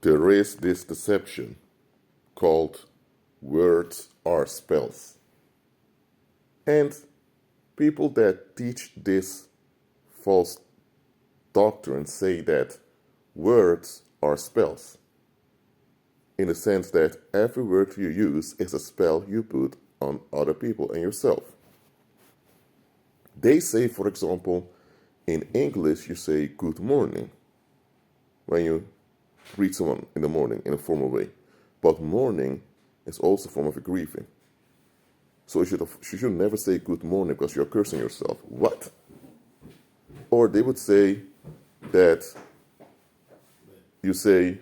There is this deception called words are spells. And people that teach this false doctrine say that words are spells, in the sense that every word you use is a spell you put on other people and yourself. They say, for example, in English you say good morning when you greet someone in the morning in a formal way. But morning is also a form of grieving. So you should never say good morning because you're cursing yourself. What? Or they would say that you say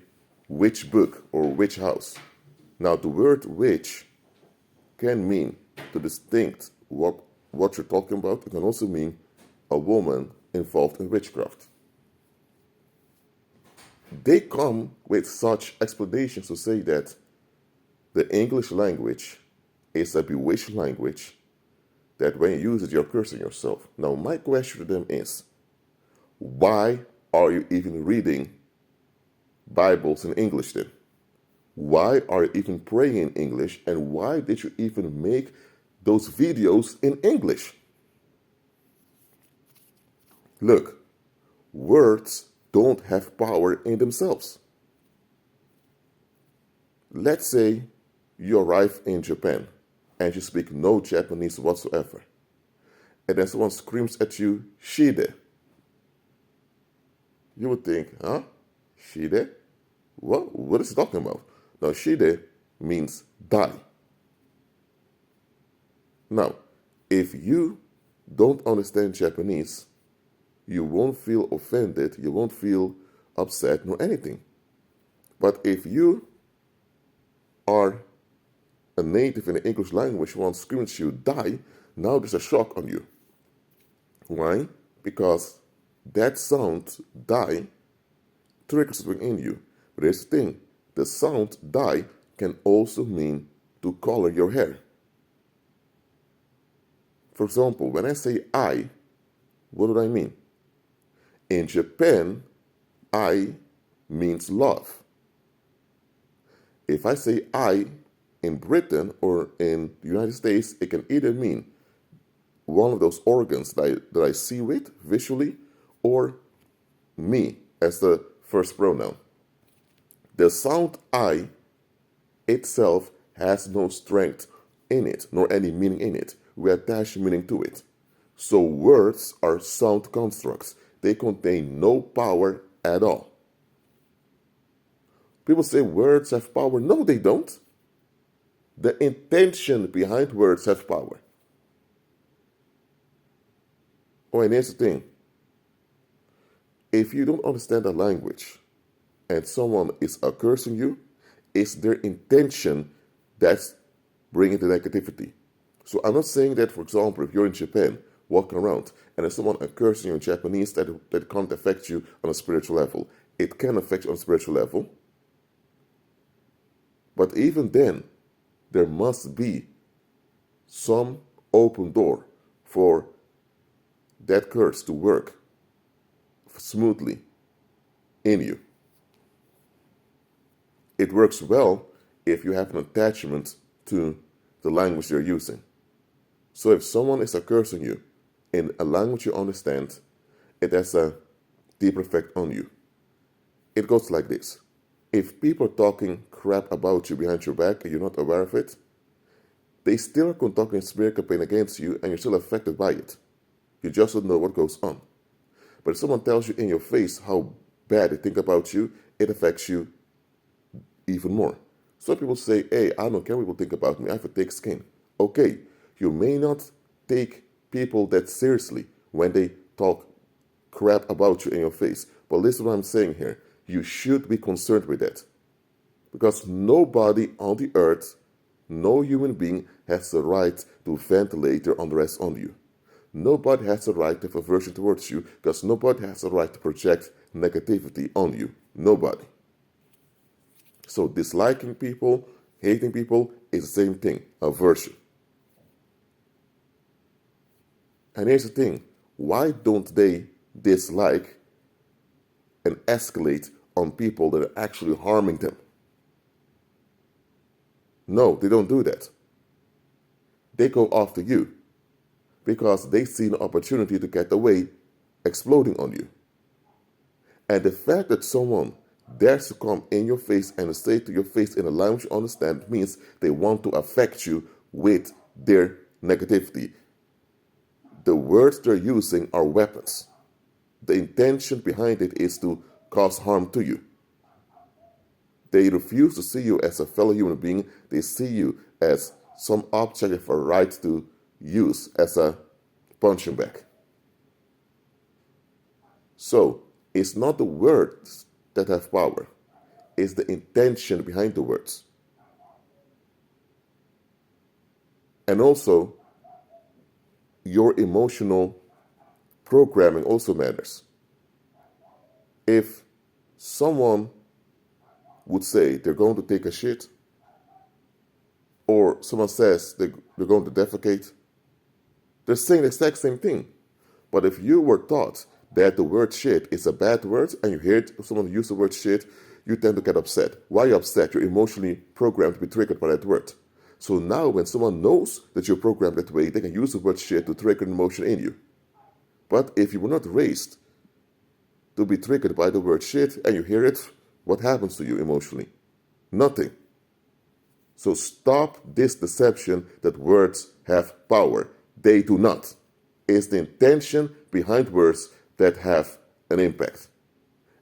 which book or which house. Now the word which can mean to distinct what you're talking about. It can also mean a woman involved in witchcraft. They come with such explanations to say that the English language is a bewitched language, that when you use it, you're cursing yourself. Now, my question to them is, why are you even reading Bibles in English then? Why are you even praying in English? And why did you even make those videos in English? Look, words don't have power in themselves. Let's say you arrive in Japan and you speak no Japanese whatsoever. And then someone screams at you, Shide. You would think, huh? Shide? What is he talking about? Now, Shide means die. Now, if you don't understand Japanese, you won't feel offended, you won't feel upset, nor anything. But if you are a native in the English language, one screams at you, die, now there's a shock on you. Why? Because that sound, die, triggers something in you. But here's the thing, the sound, die, can also mean to color your hair. For example, when I say I, what do I mean? In Japan, I means love. If I say I in Britain or in the United States, it can either mean one of those organs that I see with visually, or me as the first pronoun. The sound I itself has no strength in it, nor any meaning in it. We attach meaning to it. So words are sound constructs. They contain no power at all. People say words have power. No, they don't. The intention behind words have power. Oh, and here's the thing. If you don't understand a language and someone is accusing you, it's their intention that's bringing the negativity. So I'm not saying that, for example, if you're in Japan walking around and there's someone cursing you in Japanese, that can't affect you on a spiritual level. It can affect you on a spiritual level. But even then, there must be some open door for that curse to work smoothly in you. It works well if you have an attachment to the language you're using. So if someone is cursing you in a language you understand, it has a deeper effect on you. It goes like this. If people are talking crap about you behind your back and you're not aware of it, they still are conducting a smear campaign against you and you're still affected by it. You just don't know what goes on. But if someone tells you in your face how bad they think about you, it affects you even more. Some people say, hey, I don't care what people think about me, I have a thick skin. Okay, you may not take people that seriously when they talk crap about you in your face. But listen to what I'm saying here. You should be concerned with that. Because nobody on the earth, no human being has the right to ventilate their unrest on you. Nobody has the right to have aversion towards you, because nobody has the right to project negativity on you. Nobody. So disliking people, hating people is the same thing, aversion. And here's the thing, why don't they dislike and escalate on people that are actually harming them. No, they don't do that. They go after you because they see an opportunity to get away exploding on you. And the fact that someone dares to come in your face and say to your face in a language you understand means they want to affect you with their negativity. The words they're using are weapons. The intention behind it is to cause harm to you. They refuse to see you as a fellow human being. They see you as some object of a right to use as a punching bag. So, it's not the words that have power. It's the intention behind the words. And also, your emotional programming also matters. If someone would say they're going to take a shit, or someone says they're going to defecate, they're saying the exact same thing. But if you were taught that the word shit is a bad word and you hear someone use the word shit, you tend to get upset. Why are you upset? You're emotionally programmed to be triggered by that word. So now when someone knows that you're programmed that way, they can use the word shit to trigger an emotion in you. But if you were not raised to be triggered by the word shit and you hear it, what happens to you emotionally? Nothing. So stop this deception that words have power. They do not. It's the intention behind words that have an impact.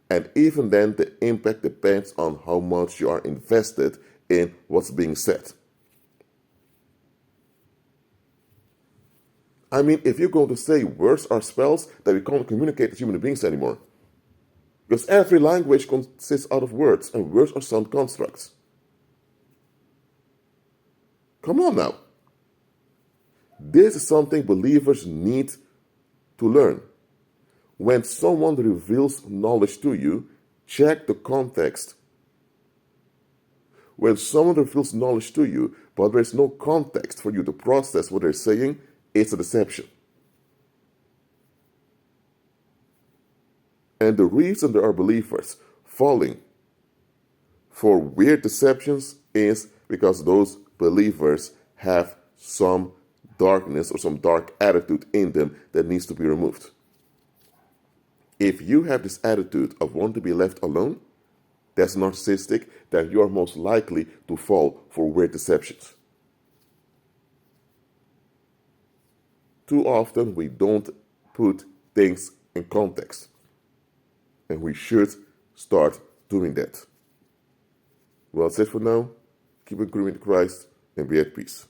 And even then, the impact depends on how much you are invested in what's being said. I mean, if you're going to say words are spells, then we can't communicate as human beings anymore. Because every language consists out of words, and words are sound constructs. Come on now. This is something believers need to learn. When someone reveals knowledge to you, check the context. When someone reveals knowledge to you, but there is no context for you to process what they're saying, it's a deception. And the reason there are believers falling for weird deceptions is because those believers have some darkness or some dark attitude in them that needs to be removed. If you have this attitude of wanting to be left alone, that's narcissistic, then you are most likely to fall for weird deceptions. Too often we don't put things in context. And we should start doing that. Well, that's it for now. Keep agreeing with Christ and be at peace.